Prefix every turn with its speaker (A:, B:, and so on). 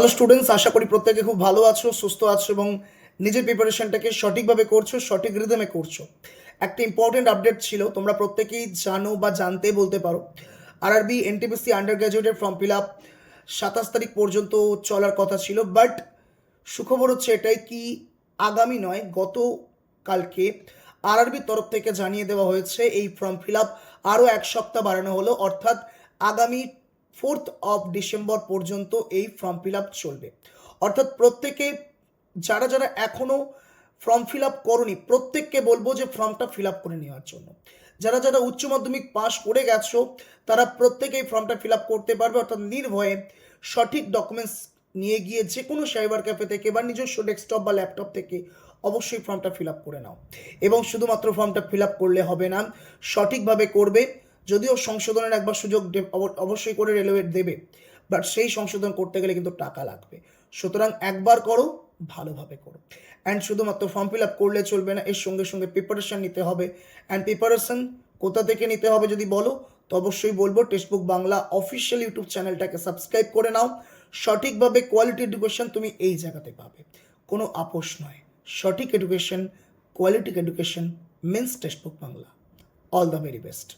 A: Hello students, আশা করি প্রত্যেকে খুব ভালো আছো, সুস্থ আছো এবং নিজের প্রিপারেশনটাকে সঠিকভাবে করছো, সঠিক রিদমে করছো। একটা ইম্পর্টেন্ট আপডেট ছিল, তোমরা প্রত্যেকেই জানো বা জানতে বলতে পারো। আরআরবি এনটিপিসি আন্ডার গ্র্যাজুয়েটের ফর্ম ফিল আপ 27 তারিখ পর্যন্ত চলার কথা ছিল, বাট সুখবর হচ্ছে এটাই কি আগামী নয়, গতকালকে আরআরবির তরফ থেকে জানিয়ে দেওয়া হয়েছে এই ফর্ম ফিল আপ আরও 1 সপ্তাহ বাড়ানো হলো, অর্থাৎ আগামী 4 ডিসেম্বর পর্যন্ত এই ফর্ম ফিল আপ চলবে। অর্থাৎ প্রত্যেকে যারা যারা এখনও ফর্ম ফিল আপ করনি প্রত্যেককে বলবো যে ফর্মটা ফিল আপ করে নেওয়ার জন্য। যারা যারা উচ্চ মাধ্যমিক পাস করে গেছো তারা প্রত্যেকেই ফর্মটা ফিল আপ করতে পারবে, অর্থাৎ নির্ভয়ে সঠিক ডকুমেন্টস নিয়ে গিয়ে যে কোনো সাইবার ক্যাফে থেকে বা নিজস্ব ডেস্কটপ বা ল্যাপটপ থেকে অবশ্যই ফর্মটা ফিল আপ করে নাও। এবং শুধুমাত্র ফর্মটা ফিল আপ করলে হবে না, সঠিকভাবে করবে। যদিও সংশোধনের একবার সুযোগ অবশ্যই করে রেলওয়ে দেবে, বাট সেই সংশোধন করতে গেলে কিন্তু টাকা লাগবে। সুতরাং একবার করো, ভালোভাবে করো। অ্যান্ড শুধুমাত্র ফর্ম ফিল আপ করলে চলবে না, এর সঙ্গে সঙ্গে প্রিপারেশন নিতে হবে। অ্যান্ড প্রিপারেশন কোথা থেকে নিতে হবে যদি বলো তো অবশ্যই বলবো টেক্সটবুক বাংলা অফিসিয়াল ইউটিউব চ্যানেলটাকে সাবস্ক্রাইব করে নাও। সঠিকভাবে কোয়ালিটি এডুকেশন তুমি এই জায়গাতে পাবে, কোনো আপোষ নয়। সঠিক education, quality education means textbook Bangla. All the very best.